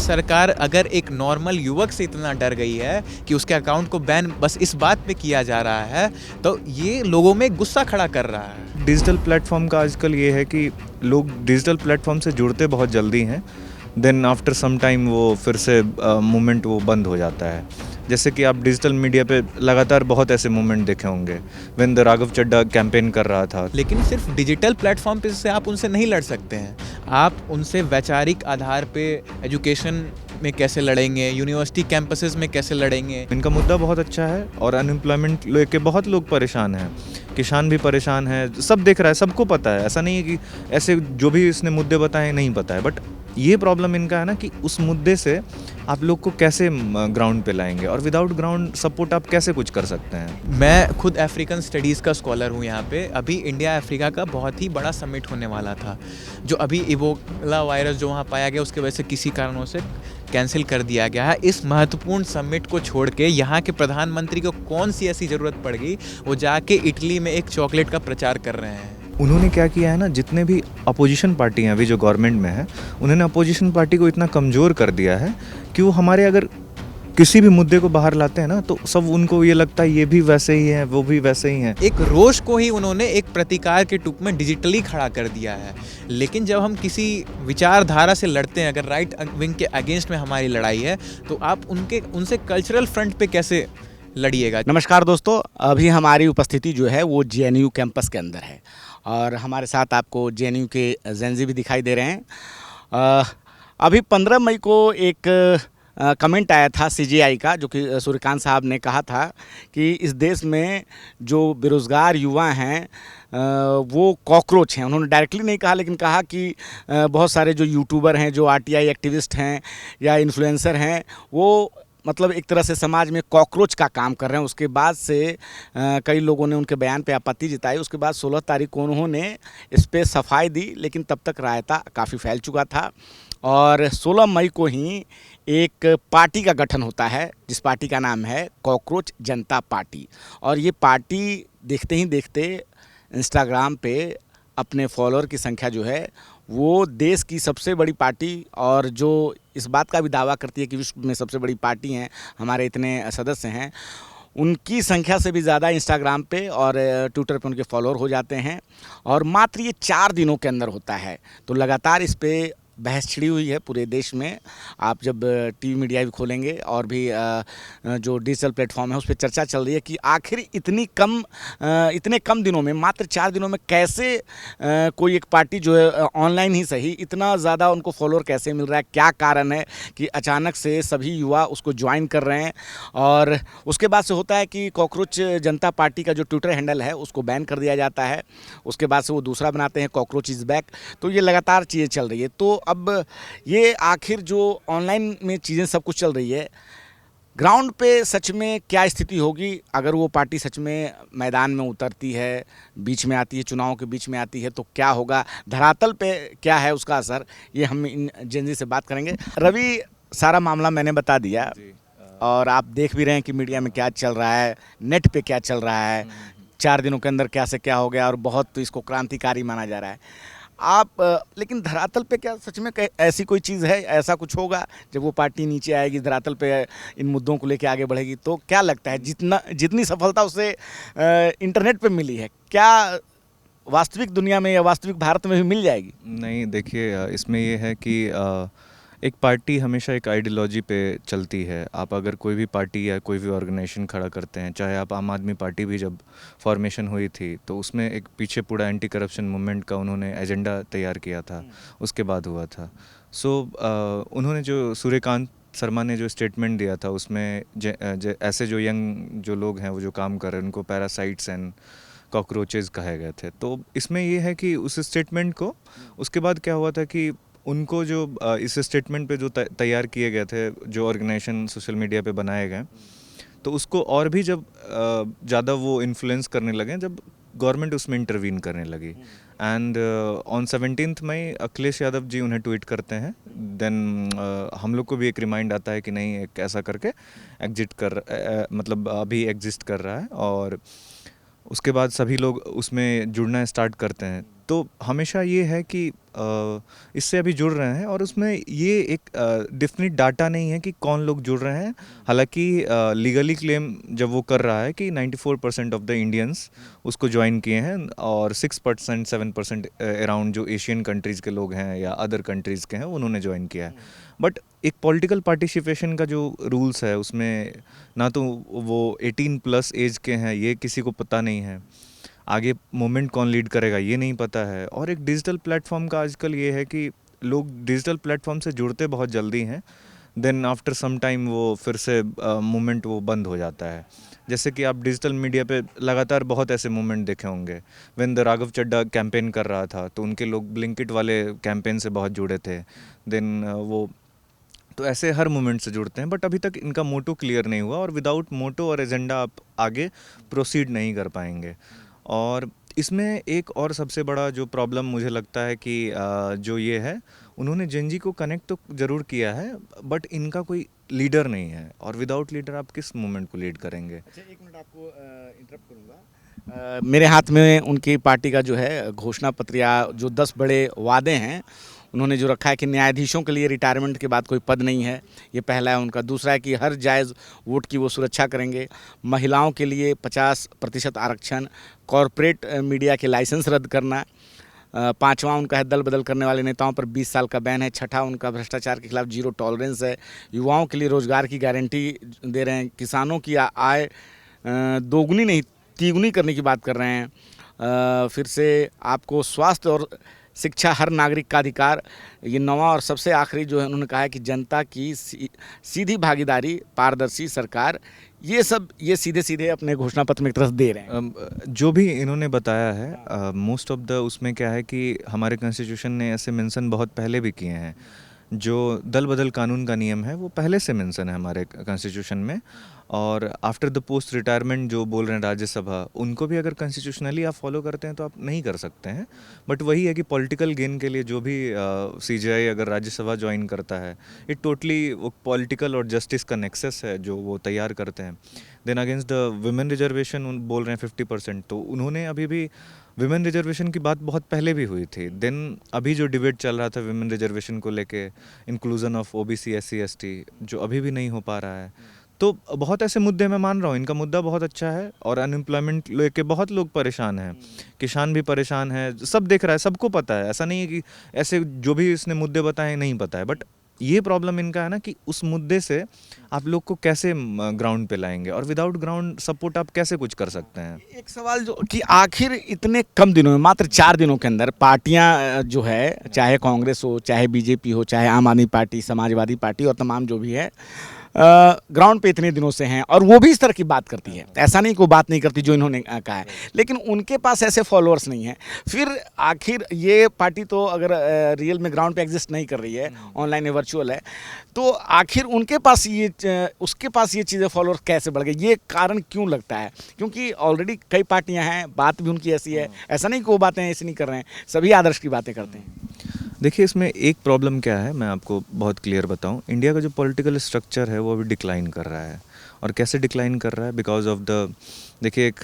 सरकार अगर एक नॉर्मल युवक से इतना डर गई है कि उसके अकाउंट को बैन बस इस बात पे किया जा रहा है, तो ये लोगों में गुस्सा खड़ा कर रहा है। डिजिटल प्लेटफॉर्म का आजकल ये है कि लोग डिजिटल प्लेटफॉर्म से जुड़ते बहुत जल्दी हैं, देन आफ्टर सम टाइम वो फिर से मूवमेंट वो बंद हो जाता है। जैसे कि आप डिजिटल मीडिया पे लगातार बहुत ऐसे मूवमेंट देखे होंगे, when the Raghav Chadha campaign कर रहा था। लेकिन सिर्फ डिजिटल प्लेटफॉर्म पे से आप उनसे नहीं लड़ सकते हैं, आप उनसे वैचारिक आधार पे एजुकेशन में कैसे लड़ेंगे, यूनिवर्सिटी कैंपसेस में कैसे लड़ेंगे। इनका मुद्दा बहुत अच्छा है और अनएम्प्लॉयमेंट लेके बहुत लोग परेशान हैं, किसान भी परेशान है, सब देख रहा है, सबको पता है। ऐसा नहीं है कि ऐसे जो भी इसने मुद्दे बताए नहीं पता है, बट ये प्रॉब्लम इनका है ना कि उस मुद्दे से आप लोग को कैसे ग्राउंड पे लाएंगे और विदाउट ग्राउंड सपोर्ट आप कैसे कुछ कर सकते हैं। मैं खुद अफ्रीकन स्टडीज़ का स्कॉलर हूँ यहाँ पे। अभी इंडिया अफ्रीका का बहुत ही बड़ा समिट होने वाला था, जो अभी इबोला वायरस जो वहाँ पाया गया उसके वजह से किसी कारणों से कैंसिल कर दिया गया है। इस महत्वपूर्ण समिट को छोड़ के यहाँ के प्रधानमंत्री को कौन सी ऐसी ज़रूरत पड़ गई, वो जाके इटली में एक चॉकलेट का प्रचार कर रहे हैं। उन्होंने क्या किया है ना, जितने भी अपोजिशन पार्टी हैं अभी जो गवर्नमेंट में है, उन्होंने अपोजिशन पार्टी को इतना कमज़ोर कर दिया है कि वो हमारे अगर किसी भी मुद्दे को बाहर लाते हैं ना, तो सब उनको ये लगता है ये भी वैसे ही है, वो भी वैसे ही है। एक रोष को ही उन्होंने एक प्रतिकार के रूप में डिजिटली खड़ा कर दिया है। लेकिन जब हम किसी विचारधारा से लड़ते हैं, अगर राइट विंग के अगेंस्ट में हमारी लड़ाई है, तो आप उनसे कल्चरल फ्रंट पे कैसे लड़िएगा। नमस्कार दोस्तों, अभी हमारी उपस्थिति जो है वो जेएनयू कैंपस के अंदर है और हमारे साथ आपको जेएनयू के जेनजी भी दिखाई दे रहे हैं। अभी 15 मई को एक कमेंट आया था सीजीआई का, जो कि सूर्यकांत साहब ने कहा था कि इस देश में जो बेरोज़गार युवा हैं वो कॉकरोच हैं। उन्होंने डायरेक्टली नहीं कहा, लेकिन कहा कि बहुत सारे जो यूट्यूबर हैं, जो आरटीआई एक्टिविस्ट हैं या इन्फ्लुएंसर हैं, वो मतलब एक तरह से समाज में कॉकरोच का काम कर रहे हैं। उसके बाद से कई लोगों ने उनके बयान पे आपत्ति जताई। उसके बाद 16 तारीख को उन्होंने इस पे सफाई दी, लेकिन तब तक रायता काफ़ी फैल चुका था और 16 मई को ही एक पार्टी का गठन होता है, जिस पार्टी का नाम है कॉकरोच जनता पार्टी। और ये पार्टी देखते ही देखते इंस्टाग्राम पे अपने फॉलोअर की संख्या जो है वो देश की सबसे बड़ी पार्टी, और जो इस बात का भी दावा करती है कि विश्व में सबसे बड़ी पार्टी हैं, हमारे इतने सदस्य हैं, उनकी संख्या से भी ज़्यादा इंस्टाग्राम पे और ट्विटर पे उनके फॉलोअर हो जाते हैं। और मात्र ये 4 दिनों के अंदर होता है, तो लगातार इस पे बहस छिड़ी हुई है पूरे देश में। आप जब टीवी मीडिया भी खोलेंगे और भी जो डिजिटल प्लेटफॉर्म है उस पर चर्चा चल रही है कि आखिर इतने कम दिनों में, मात्र 4 दिनों में कैसे कोई एक पार्टी जो है ऑनलाइन ही सही इतना ज़्यादा उनको फॉलोअर कैसे मिल रहा है, क्या कारण है कि अचानक से सभी युवा उसको ज्वाइन कर रहे हैं। और उसके बाद से होता है कि कॉकरोच जनता पार्टी का जो ट्विटर हैंडल है उसको बैन कर दिया जाता है। उसके बाद से वो दूसरा बनाते हैं, कॉकरोच इज़ बैक। तो ये लगातार चीज़ें चल रही है। तो अब ये आखिर जो ऑनलाइन में चीज़ें सब कुछ चल रही है, ग्राउंड पे सच में क्या स्थिति होगी अगर वो पार्टी सच में मैदान में उतरती है, बीच में आती है, चुनावों के बीच में आती है, तो क्या होगा, धरातल पे क्या है उसका असर, ये हम इन जेनजी से बात करेंगे। रवि, सारा मामला मैंने बता दिया और आप देख भी रहे हैं कि मीडिया में क्या चल रहा है, नेट पे क्या चल रहा है, 4 दिनों के अंदर क्या से क्या हो गया और बहुत तो इसको क्रांतिकारी माना जा रहा है। आप लेकिन धरातल पे क्या सच में ऐसी कोई चीज़ है, ऐसा कुछ होगा जब वो पार्टी नीचे आएगी, धरातल पे इन मुद्दों को लेके आगे बढ़ेगी, तो क्या लगता है जितनी सफलता उसे इंटरनेट पे मिली है, क्या वास्तविक दुनिया में या वास्तविक भारत में भी मिल जाएगी? नहीं, देखिए इसमें ये है कि एक पार्टी हमेशा एक आइडियोलॉजी पे चलती है। आप अगर कोई भी पार्टी या कोई भी ऑर्गेनाइजेशन खड़ा करते हैं, चाहे आप आम आदमी पार्टी भी जब फॉर्मेशन हुई थी तो उसमें एक पीछे पूरा एंटी करप्शन मूवमेंट का उन्होंने एजेंडा तैयार किया था, उसके बाद हुआ था। सो उन्होंने जो सूर्यकांत शर्मा ने जो स्टेटमेंट दिया था उसमें ऐसे जो यंग जो लोग हैं वो जो काम कर रहे हैं उनको पैरासाइट्स एंड कॉकरोचेज़ कहे गए थे। तो इसमें ये है कि उस स्टेटमेंट को उसके बाद क्या हुआ था कि उनको जो इस स्टेटमेंट पे जो तैयार किए गए थे, जो ऑर्गेनाइजेशन सोशल मीडिया पे बनाए गए, तो उसको और भी जब ज़्यादा वो इन्फ्लुएंस करने लगे, जब गवर्नमेंट उसमें इंटरवीन करने लगी। एंड ऑन 17 मई अखिलेश यादव जी उन्हें ट्वीट करते हैं। देन हम लोग को भी एक रिमाइंड आता है कि नहीं, एक ऐसा करके मतलब अभी एग्जिस्ट कर रहा है, और उसके बाद सभी लोग उसमें जुड़ना स्टार्ट करते हैं। तो हमेशा ये है कि इससे अभी जुड़ रहे हैं, और उसमें ये एक डेफिनेट डाटा नहीं है कि कौन लोग जुड़ रहे हैं। हालांकि लीगली क्लेम जब वो कर रहा है कि 94% ऑफ द इंडियंस उसको ज्वाइन किए हैं, और 6% 7% अराउंड जो एशियन कंट्रीज़ के लोग हैं या अदर कंट्रीज़ के हैं उन्होंने ज्वाइन किया है। बट एक पॉलिटिकल पार्टिसिपेशन का जो रूल्स है उसमें ना तो वो 18+ एज के हैं, ये किसी को पता नहीं है। आगे मूवमेंट कौन लीड करेगा ये नहीं पता है। और एक डिजिटल प्लेटफॉर्म का आजकल ये है कि लोग डिजिटल प्लेटफॉर्म से जुड़ते बहुत जल्दी हैं, देन आफ्टर सम टाइम वो फिर से मूवमेंट वो बंद हो जाता है। जैसे कि आप डिजिटल मीडिया पे लगातार बहुत ऐसे मूवमेंट देखे होंगे। When the Raghav Chadha campaign कर रहा था तो उनके लोग ब्लिंकिट वाले कैंपेन से बहुत जुड़े थे। देन वो तो ऐसे हर मूवमेंट से जुड़ते हैं, बट अभी तक इनका मोटो क्लियर नहीं हुआ, और विदाउट मोटो और एजेंडा आप आगे प्रोसीड नहीं कर पाएंगे। और इसमें एक और सबसे बड़ा जो प्रॉब्लम मुझे लगता है कि जो ये है, उन्होंने जेनजी को कनेक्ट तो ज़रूर किया है, बट इनका कोई लीडर नहीं है, और विदाउट लीडर आप किस मूवमेंट को लीड करेंगे। अच्छा, एक मिनट आपको इंटरप्ट करूँगा। मेरे हाथ में उनकी पार्टी का जो है घोषणा पत्र या जो 10 बड़े वादे हैं उन्होंने जो रखा है कि न्यायाधीशों के लिए रिटायरमेंट के बाद कोई पद नहीं है, ये पहला है उनका। दूसरा है कि हर जायज़ वोट की वो सुरक्षा करेंगे। महिलाओं के लिए 50% आरक्षण, कॉरपोरेट मीडिया के लाइसेंस रद्द करना। पांचवा उनका है दल बदल करने वाले नेताओं पर 20 साल का बैन है। छठा उनका भ्रष्टाचार के खिलाफ 0 टॉलरेंस है। युवाओं के लिए रोजगार की गारंटी दे रहे हैं। किसानों की आय दोगुनी नहीं तिगुनी करने की बात कर रहे हैं। फिर से आपको स्वास्थ्य और शिक्षा हर नागरिक का अधिकार। ये 9वां और सबसे आखिरी जो है उन्होंने कहा है कि जनता की सीधी भागीदारी, पारदर्शी सरकार। ये सब ये सीधे सीधे अपने घोषणा पत्र में एक तरह से दे रहे हैं। जो भी इन्होंने बताया है मोस्ट ऑफ द उसमें क्या है कि हमारे कॉन्स्टिट्यूशन ने ऐसे मेंशन बहुत पहले भी किए हैं। जो दल बदल कानून का नियम है वो पहले से मेंशन है हमारे कॉन्स्टिट्यूशन में। और आफ्टर द पोस्ट रिटायरमेंट जो बोल रहे हैं राज्यसभा, उनको भी अगर कॉन्स्टिट्यूशनली आप फॉलो करते हैं तो आप नहीं कर सकते हैं। बट वही है कि पॉलिटिकल गेन के लिए जो भी सीजेआई अगर राज्यसभा ज्वाइन करता है, ये टोटली वो पॉलिटिकल और जस्टिस का नेक्सस है जो वो तैयार करते हैं। Then against the women reservation बोल रहे हैं 50%, तो उन्होंने अभी भी विमेन रिजर्वेशन की बात बहुत पहले भी हुई थी। देन अभी जो डिबेट चल रहा था विमेन रिजर्वेशन को लेके, inclusion of OBC SC ST, जो अभी भी नहीं हो पा रहा है। तो बहुत ऐसे मुद्दे मैं मान रहा हूँ, इनका मुद्दा बहुत अच्छा है, और अनएम्प्लॉयमेंट लेके बहुत लोग परेशान हैं, किसान भी परेशान है, सब देख रहा है, सबको पता है। ऐसा नहीं है कि ऐसे जो भी इसने मुद्दे बताए नहीं पता है, बट ये प्रॉब्लम इनका है ना कि उस मुद्दे से आप लोग को कैसे ग्राउंड पे लाएंगे, और विदाउट ग्राउंड सपोर्ट आप कैसे कुछ कर सकते हैं। एक सवाल जो कि आखिर इतने कम दिनों में, मात्र 4 दिनों के अंदर पार्टियां जो है, चाहे कांग्रेस हो, चाहे बीजेपी हो, चाहे आम आदमी पार्टी, समाजवादी पार्टी और तमाम जो भी है, ग्राउंड पे इतने दिनों से हैं, और वो भी इस तरह की बात करती है। ऐसा नहीं कोई बात नहीं करती जो इन्होंने कहा है, लेकिन उनके पास ऐसे फॉलोअर्स नहीं हैं। फिर आखिर ये पार्टी तो अगर रियल में ग्राउंड पे एग्जिस्ट नहीं कर रही है, ऑनलाइन या वर्चुअल है, तो आखिर उनके पास उसके पास ये चीज़ें फॉलोअर्स कैसे बढ़ गए, ये कारण क्यों लगता है? क्योंकि ऑलरेडी कई पार्टियाँ हैं, बात भी उनकी ऐसी है। ऐसा नहीं कि वो बातें ऐसी नहीं कर रहे हैं, सभी आदर्श की बातें करते हैं। देखिए, इसमें एक प्रॉब्लम क्या है, मैं आपको बहुत क्लियर बताऊं। इंडिया का जो पॉलिटिकल स्ट्रक्चर है वो अभी डिक्लाइन कर रहा है। और कैसे डिक्लाइन कर रहा है? बिकॉज ऑफ द, देखिए एक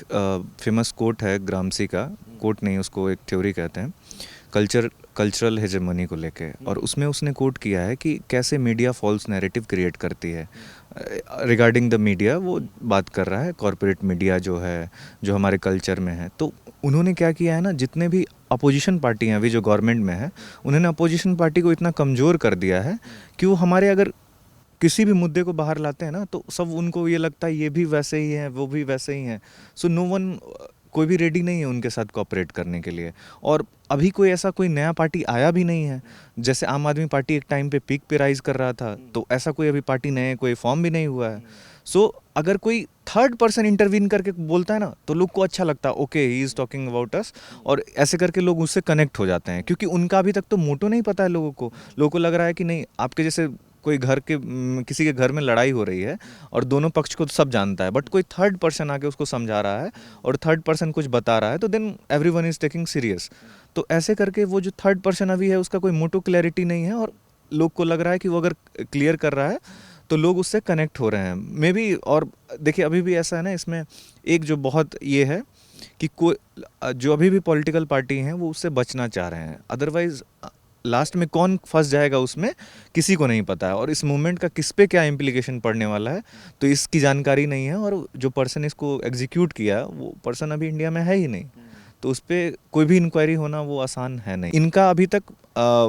फेमस कोट है ग्रामसी का, कोट नहीं उसको एक थ्योरी कहते हैं, कल्चरल हेजेमनी को लेके। और उसमें उसने कोट किया है कि कैसे मीडिया फॉल्स नैरेटिव क्रिएट करती है रिगार्डिंग द मीडिया। वो बात कर रहा है कॉरपोरेट मीडिया जो है, जो हमारे कल्चर में है। तो उन्होंने क्या किया है ना, जितने भी अपोजिशन पार्टी हैं अभी जो गवर्नमेंट में है, उन्होंने अपोजिशन पार्टी को इतना कमज़ोर कर दिया है कि वो हमारे अगर किसी भी मुद्दे को बाहर लाते हैं ना, तो सब उनको ये लगता है ये भी वैसे ही है, वो भी वैसे ही हैं। सो नो वन, कोई भी रेडी नहीं है उनके साथ कोऑपरेट करने के लिए। और अभी कोई ऐसा कोई नया पार्टी आया भी नहीं है। जैसे आम आदमी पार्टी एक टाइम पे पीक पे राइज कर रहा था, तो ऐसा कोई अभी पार्टी नए कोई फॉर्म भी नहीं हुआ है। सो अगर कोई थर्ड पर्सन इंटरवीन करके बोलता है ना, तो लोग को अच्छा लगता है, okay he is talking about us, और ऐसे करके लोग उससे कनेक्ट हो जाते हैं। क्योंकि उनका अभी तक तो मोटो नहीं पता है लोगों को लग रहा है कि नहीं, आपके जैसे कोई किसी के घर में लड़ाई हो रही है और दोनों पक्ष को तो सब जानता है, बट कोई थर्ड पर्सन आके उसको समझा रहा है और थर्ड पर्सन कुछ बता रहा है, तो then everyone is taking serious. तो ऐसे करके वो जो थर्ड पर्सन अभी है उसका कोई मोटो क्लैरिटी नहीं है, और लोग को लग रहा है कि वो अगर क्लियर कर रहा है तो लोग उससे कनेक्ट हो रहे हैं मे बी। और देखिए अभी भी ऐसा है ना, इसमें एक जो बहुत ये है कि कोई जो अभी भी पॉलिटिकल पार्टी हैं वो उससे बचना चाह रहे हैं, अदरवाइज लास्ट में कौन फंस जाएगा उसमें किसी को नहीं पता है, और इस मूवमेंट का किस पे क्या इम्प्लीकेशन पड़ने वाला है तो इसकी जानकारी नहीं है, और जो पर्सन इसको एग्जीक्यूट किया वो पर्सन अभी इंडिया में है ही नहीं, तो उस पर कोई भी इंक्वायरी होना वो आसान है नहीं। इनका अभी तक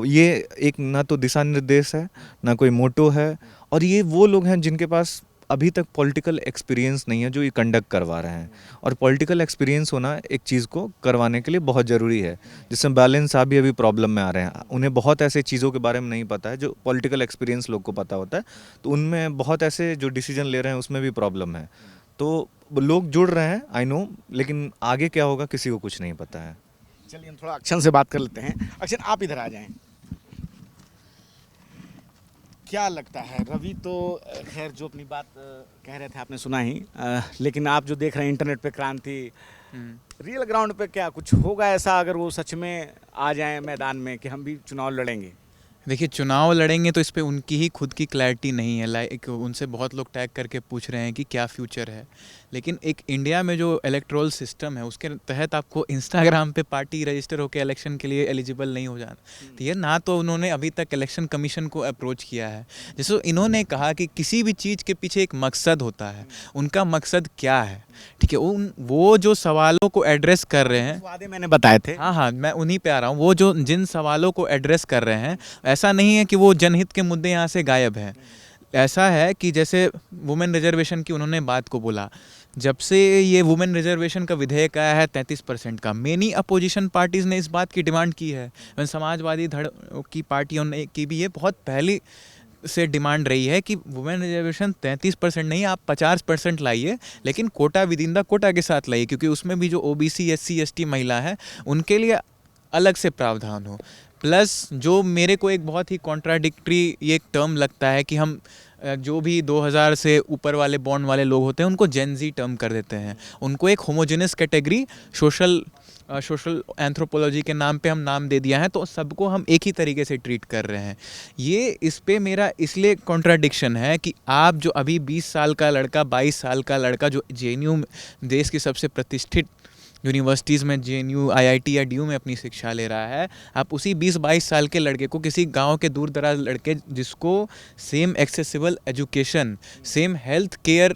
ये एक ना तो दिशा निर्देश है ना कोई मोटो है, और ये वो लोग हैं जिनके पास अभी तक पॉलिटिकल एक्सपीरियंस नहीं है जो ये कंडक्ट करवा रहे हैं, और पॉलिटिकल एक्सपीरियंस होना एक चीज़ को करवाने के लिए बहुत ज़रूरी है, जिसमें बैलेंस साहब भी अभी प्रॉब्लम में आ रहे हैं। उन्हें बहुत ऐसे चीज़ों के बारे में नहीं पता है जो पॉलिटिकल एक्सपीरियंस लोग को पता होता है, तो उनमें बहुत ऐसे जो डिसीजन ले रहे हैं उसमें भी प्रॉब्लम है। तो लोग जुड़ रहे हैं, आई नो, लेकिन आगे क्या होगा किसी को कुछ नहीं पता है। चलिए हम थोड़ा अक्षन से बात कर लेते हैं। अक्षन, आप इधर आ जाएं। क्या लगता है, रवि तो खैर जो अपनी बात कह रहे थे आपने सुना ही, लेकिन आप जो देख रहे हैं इंटरनेट पे क्रांति, रियल ग्राउंड पे क्या कुछ होगा ऐसा अगर वो सच में आ जाएं मैदान में कि हम भी चुनाव लड़ेंगे? देखिए, चुनाव लड़ेंगे तो इस पे उनकी ही खुद की क्लैरिटी नहीं है। लाइक उनसे बहुत लोग टैग करके पूछ रहे हैं कि क्या फ्यूचर है, लेकिन एक इंडिया में जो इलेक्टोरल सिस्टम है उसके तहत आपको इंस्टाग्राम पे पार्टी रजिस्टर होकर इलेक्शन के लिए एलिजिबल नहीं हो जाना। तो ये ना तो उन्होंने अभी तक इलेक्शन कमीशन को अप्रोच किया है। जैसे इन्होंने कहा कि किसी भी चीज़ के पीछे एक मकसद होता है, उनका मकसद क्या है, ठीक है, वो जो सवालों को एड्रेस कर रहे हैं, वादे मैंने बताए थे। हाँ, मैं उन्हीं पे आ रहा हूँ। वो जो जिन सवालों को एड्रेस कर रहे हैं, ऐसा नहीं है कि वो जनहित के मुद्दे यहाँ से गायब हैं। ऐसा है कि जैसे वुमेन रिजर्वेशन की उन्होंने बात को बोला, जब से ये वुमेन रिजर्वेशन का विधेयक आया है 33% का, मेनी अपोजिशन पार्टीज़ ने इस बात की डिमांड की है। समाजवादी धड़ की पार्टियों ने की भी ये बहुत पहले से डिमांड रही है कि वुमेन रिजर्वेशन 33% नहीं, आप 50% लाइए, लेकिन quota within the quota के साथ लाइए, क्योंकि उसमें भी जो ओबीसी SC ST महिला है उनके लिए अलग से प्रावधान हो। प्लस जो मेरे को एक बहुत ही कॉन्ट्राडिक्टरी ये एक टर्म लगता है कि हम जो भी 2000 से ऊपर वाले बॉन्ड वाले लोग होते हैं उनको जेन जी टर्म कर देते हैं, उनको एक होमोजेनस कैटेगरी सोशल एंथ्रोपोलॉजी के नाम पे हम नाम दे दिया है, तो सबको हम एक ही तरीके से ट्रीट कर रहे हैं। ये इस पे मेरा इसलिए कॉन्ट्राडिक्शन है कि आप जो अभी 20 साल का लड़का, 22 साल का लड़का जो JNU देश की सबसे प्रतिष्ठित यूनिवर्सिटीज़ में JNU IIT या DU में अपनी शिक्षा ले रहा है, आप उसी 20-22 साल के लड़के को, किसी गांव के दूर दराज लड़के जिसको same accessible education, same health care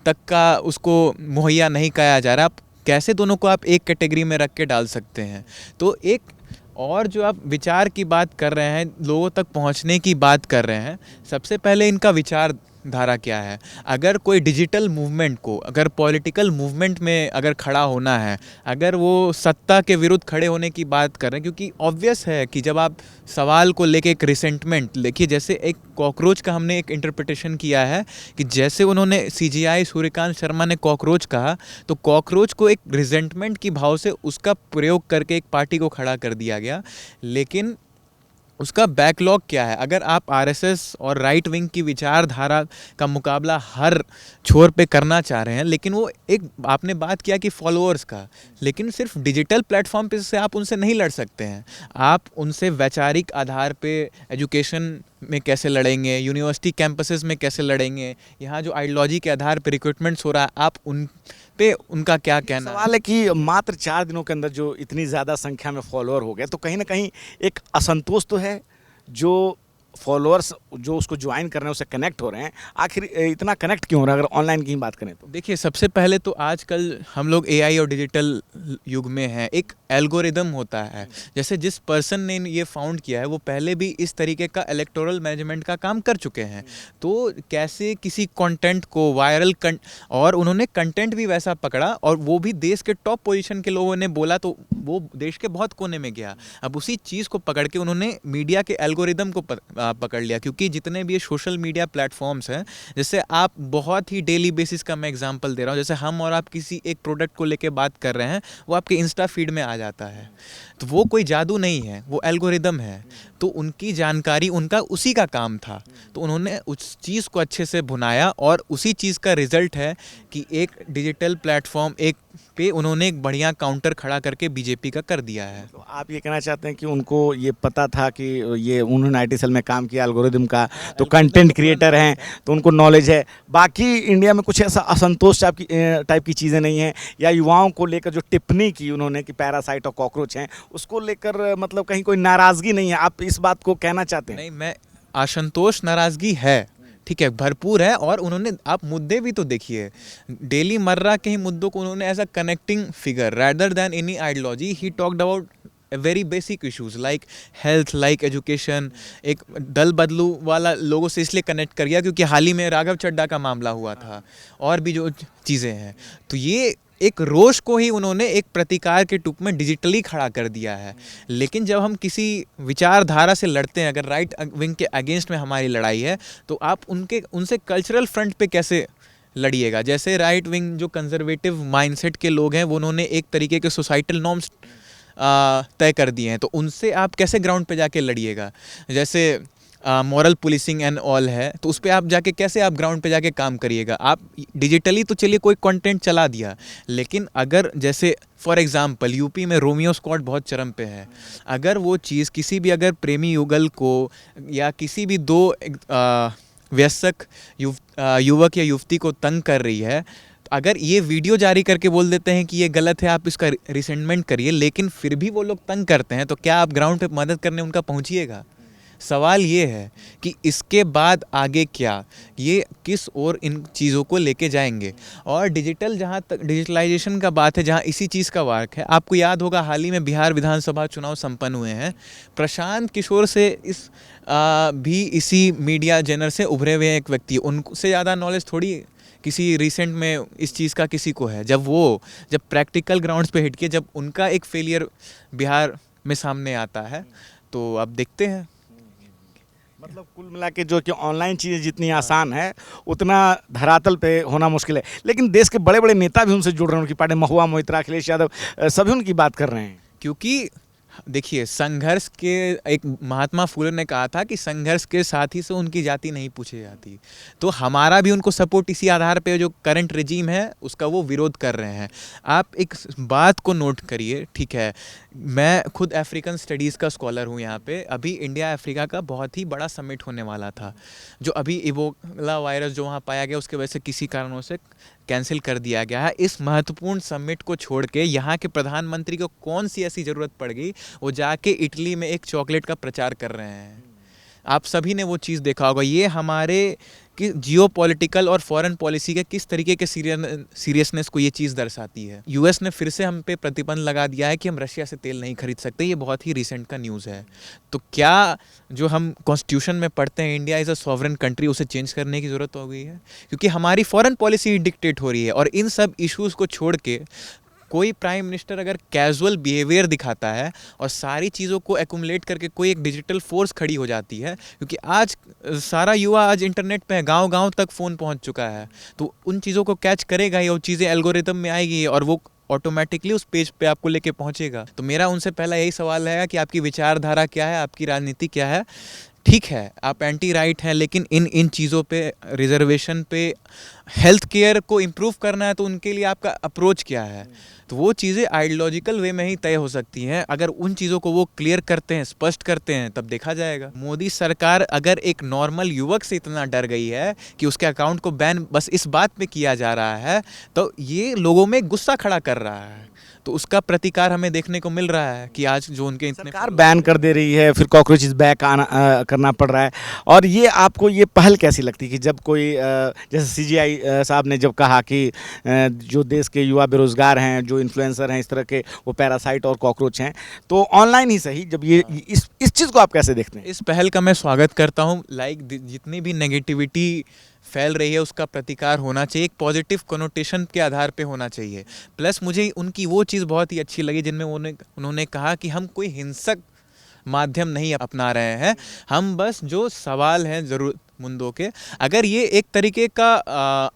तक का उसको मुहैया नहीं कराया जा रहा, आप कैसे दोनों को आप एक कैटेगरी में रख के डाल सकते हैं? तो एक और जो आप विचार की बात कर रहे हैं, लोगों तक पहुंचने की बात कर रहे हैं, सबसे पहले इनका विचार धारा क्या है? अगर कोई डिजिटल मूवमेंट को, अगर पॉलिटिकल मूवमेंट में अगर खड़ा होना है, अगर वो सत्ता के विरुद्ध खड़े होने की बात कर रहे हैं, क्योंकि ऑब्वियस है कि जब आप सवाल को लेके एक रिसेंटमेंट, देखिए जैसे एक कॉकरोच का हमने एक इंटरप्रिटेशन किया है कि जैसे उन्होंने CGI सूर्यकांत शर्मा ने कॉकरोच कहा, तो कॉकरोच को एक रिजेंटमेंट की भाव से उसका प्रयोग करके एक पार्टी को खड़ा कर दिया गया। लेकिन उसका बैकलॉग क्या है? अगर आप RSS और राइट विंग की विचारधारा का मुकाबला हर छोर पे करना चाह रहे हैं, लेकिन वो एक आपने बात किया कि फॉलोअर्स का, लेकिन सिर्फ डिजिटल प्लेटफॉर्म पे से आप उनसे नहीं लड़ सकते हैं। आप उनसे वैचारिक आधार पे एजुकेशन में कैसे लड़ेंगे, यूनिवर्सिटी कैंपसेस में कैसे लड़ेंगे, यहाँ जो आइडियोलॉजी के आधार पे रिक्रूटमेंट्स हो रहा है, आप उन पे उनका क्या कहना सवाल है कि मात्र 4 दिनों के अंदर जो इतनी ज़्यादा संख्या में फॉलोअर हो गए, तो कहीं ना कहीं एक असंतोष तो है जो फॉलोअर्स जो उसको ज्वाइन कर रहे हैं, उससे कनेक्ट हो रहे हैं। आखिर इतना कनेक्ट क्यों हो रहा है अगर ऑनलाइन की बात करें तो? देखिए, सबसे पहले तो आजकल हम लोग AI और डिजिटल युग में हैं। एक एल्गोरिदम होता है, जैसे जिस पर्सन ने ये फाउंड किया है वो पहले भी इस तरीके का इलेक्टोरल मैनेजमेंट का काम कर चुके हैं। तो कैसे किसी कंटेंट को वायरल और उन्होंने कंटेंट भी वैसा पकड़ा, और वो भी देश के टॉप पोजीशन के लोगों ने बोला तो वो देश के बहुत कोने में गया। अब उसी चीज़ को पकड़ के उन्होंने मीडिया के एल्गोरिदम को पकड़ लिया, क्योंकि जितने भी ये सोशल मीडिया प्लेटफॉर्म्स हैं, जैसे आप बहुत ही डेली बेसिस का मैं एग्जांपल दे रहा हूँ, जैसे हम और आप किसी एक प्रोडक्ट को लेके बात कर रहे हैं, वो आपके इंस्टा फीड में आ जाता है। तो वो कोई जादू नहीं है, वो एल्गोरिदम है। तो उनकी जानकारी, उनका उसी का काम था, तो उन्होंने उस चीज़ को अच्छे से भुनाया, और उसी चीज़ का रिजल्ट है कि एक डिजिटल प्लेटफॉर्म, एक पे उन्होंने एक बढ़िया काउंटर खड़ा करके बीजेपी का कर दिया है। तो आप ये कहना चाहते हैं कि उनको ये पता था कि ये उन्होंने आईटी सेल में काम किया एल्गोरिदम का, तो कंटेंट क्रिएटर हैं तो उनको नॉलेज है। बाकी इंडिया में कुछ ऐसा असंतोष टाइप की चीज़ें नहीं हैं, या युवाओं को लेकर जो टिप्पणी की उन्होंने कि पैरासाइट और कॉकरोच हैं, उसको लेकर मतलब कहीं कोई नाराज़गी नहीं है, आप इस बात को कहना चाहते हैं? नहीं, मैं असंतोष नाराज़गी है, ठीक है, भरपूर है। और उन्होंने, आप मुद्दे भी तो देखिए, डेली मर्रा के ही मुद्दों को उन्होंने as a connecting figure rather than any ideology ही talked about very basic issues like health, like education. एक दल बदलू वाला लोगों से इसलिए कनेक्ट कर गया क्योंकि हाल ही में राघव चड्ढा का मामला हुआ था, और भी जो चीज़ें हैं। तो ये एक रोष को ही उन्होंने एक प्रतिकार के रूप में डिजिटली खड़ा कर दिया है। लेकिन जब हम किसी विचारधारा से लड़ते हैं, अगर राइट विंग के अगेंस्ट में हमारी लड़ाई है, तो आप उनसे कल्चरल फ्रंट पे कैसे लड़िएगा? जैसे राइट विंग जो कंजर्वेटिव माइंडसेट के लोग हैं, वो उन्होंने एक तरीके के सोसाइटल नॉर्म्स तय कर दिए हैं, तो उनसे आप कैसे ग्राउंड पे जाके लड़िएगा? जैसे मॉरल पुलिसिंग एंड ऑल है, तो उस पर आप जाके कैसे आप ग्राउंड पे जाके काम करिएगा? आप डिजिटली तो चलिए कोई कंटेंट चला दिया, लेकिन अगर जैसे फॉर एग्जांपल यूपी में रोमियो स्क्वाड बहुत चरम पे है, अगर वो चीज़ किसी भी अगर प्रेमी युगल को या किसी भी दो वयस्क युवक या युवती को तंग कर रही है, अगर ये वीडियो जारी करके बोल देते हैं कि ये गलत है, आप इसका रिसेंटमेंट करिए, लेकिन फिर भी वो लोग तंग करते हैं, तो क्या आप ग्राउंड पे मदद करने उनका पहुंचिएगा? सवाल ये है कि इसके बाद आगे क्या, ये किस ओर इन चीज़ों को लेके जाएंगे। और जहाँ तक डिजिटलाइजेशन का बात है, जहाँ इसी चीज़ का वार्क है, आपको याद होगा हाल ही में बिहार विधानसभा चुनाव संपन्न हुए हैं। प्रशांत किशोर से भी इसी मीडिया जेनर से उभरे हुए एक व्यक्ति, उनसे ज़्यादा नॉलेज थोड़ी किसी रिसेंट में इस चीज़ का किसी को है। जब प्रैक्टिकल ग्राउंड्स पे हिट किए, जब उनका एक फेलियर बिहार में सामने आता है, तो अब देखते हैं। मतलब कुल मिला के जो कि ऑनलाइन चीज़ें जितनी आसान है, उतना धरातल पे होना मुश्किल है। लेकिन देश के बड़े बड़े नेता भी उनसे जुड़ रहे हैं, उनकी पार्टी महुआ मोइत्रा, अखिलेश यादव, सभी उनकी बात कर रहे हैं। क्योंकि देखिए, संघर्ष के, एक महात्मा फुले ने कहा था कि संघर्ष के साथी से उनकी जाति नहीं पूछी जाती, तो हमारा भी उनको सपोर्ट इसी आधार पे जो करंट रिजीम है उसका वो विरोध कर रहे हैं। आप एक बात को नोट करिए, ठीक है, मैं खुद अफ्रीकन स्टडीज़ का स्कॉलर हूँ यहाँ पे। अभी इंडिया अफ्रीका का बहुत ही बड़ा समिट होने वाला था, जो अभी इबोला वायरस जो वहाँ पाया गया उसके वजह से किसी कारणों से कैंसिल कर दिया गया है। इस महत्वपूर्ण समिट को छोड़ के यहाँ के प्रधानमंत्री को कौन सी ऐसी ज़रूरत पड़ गई, वो जाके इटली में एक चॉकलेट का प्रचार कर रहे हैं। आप सभी ने वो चीज़ देखा होगा। ये हमारे कि जियोपॉलिटिकल और फॉरेन पॉलिसी के किस तरीके के सीरियसनेस को ये चीज़ दर्शाती है। यूएस ने फिर से हम पे प्रतिबंध लगा दिया है कि हम रशिया से तेल नहीं खरीद सकते। ये बहुत ही रिसेंट का न्यूज़ है। तो क्या जो हम कॉन्स्टिट्यूशन में पढ़ते हैं, India is a sovereign country, उसे चेंज करने की ज़रूरत हो गई है? क्योंकि हमारी फॉरेन पॉलिसी डिक्टेट हो रही है। और इन सब इश्यूज़ को छोड़ के कोई प्राइम मिनिस्टर अगर कैजुअल बिहेवियर दिखाता है और सारी चीज़ों को एक्युमुलेट करके कोई एक डिजिटल फोर्स खड़ी हो जाती है, क्योंकि आज सारा युवा आज इंटरनेट पे है, गांव-गांव तक फ़ोन पहुंच चुका है, तो उन चीज़ों को कैच करेगा ही और चीज़ें एल्गोरिदम में आएगी और वो ऑटोमेटिकली उस पेज पे आपको लेके पहुंचेगा। तो मेरा उनसे पहला यही सवाल है कि आपकी विचारधारा क्या है, आपकी राजनीति क्या है? ठीक है, आप एंटी राइट हैं, लेकिन इन चीज़ों पे, रिजर्वेशन पे, हेल्थ केयर को इम्प्रूव करना है, तो उनके लिए आपका अप्रोच क्या है? तो वो चीज़ें आइडियोलॉजिकल वे में ही तय हो सकती हैं। अगर उन चीज़ों को वो क्लियर करते हैं, स्पष्ट करते हैं, तब देखा जाएगा। मोदी सरकार अगर एक नॉर्मल युवक से इतना डर गई है कि उसके अकाउंट को बैन बस इस बात पे किया जा रहा है, तो ये लोगों में गुस्सा खड़ा कर रहा है। तो उसका प्रतिकार हमें देखने को मिल रहा है कि आज जो उनके इतने सरकार बैन कर दे रही है, फिर कॉकरोचेस बैक करना पड़ रहा है। और ये आपको ये पहल कैसी लगती है कि जब कोई जैसे सीजीआई साहब ने जब कहा कि जो देश के युवा बेरोजगार हैं, जो इन्फ्लुएंसर हैं, इस तरह के वो पैरासाइट और कॉकरोच हैं, तो ऑनलाइन ही सही, जब ये इस चीज़ को आप कैसे देखते हैं? इस पहल का मैं स्वागत करता हूँ। जितनी भी नेगेटिविटी फैल रही है उसका प्रतिकार होना चाहिए, एक पॉजिटिव कनोटेशन के आधार पे होना चाहिए। प्लस मुझे उनकी वो चीज़ बहुत ही अच्छी लगी जिनमें उन्होंने कहा कि हम कोई हिंसक माध्यम नहीं अपना रहे हैं, हम बस जो सवाल हैं ज़रूरतमंदों के, अगर ये एक तरीके का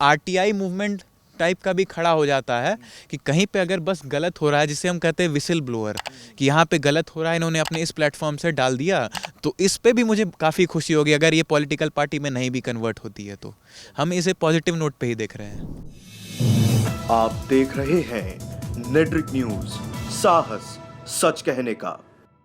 आरटीआई मूवमेंट टाइप का भी खड़ा हो जाता है कि कहीं पे अगर बस गलत हो रहा है, जिसे हम कहते हैं विसिल ब्लोअर, कि यहाँ पे गलत हो रहा है, इन्होंने अपने इस प्लेटफॉर्म से डाल दिया, तो इस पे भी मुझे काफ़ी खुशी होगी। अगर ये पॉलिटिकल पार्टी में नहीं भी कन्वर्ट होती है, तो हम इसे पॉजिटिव नोट पे ही देख रहे हैं। आप देख रहे हैं नेट्रिक न्यूज, साहस सच कहने का।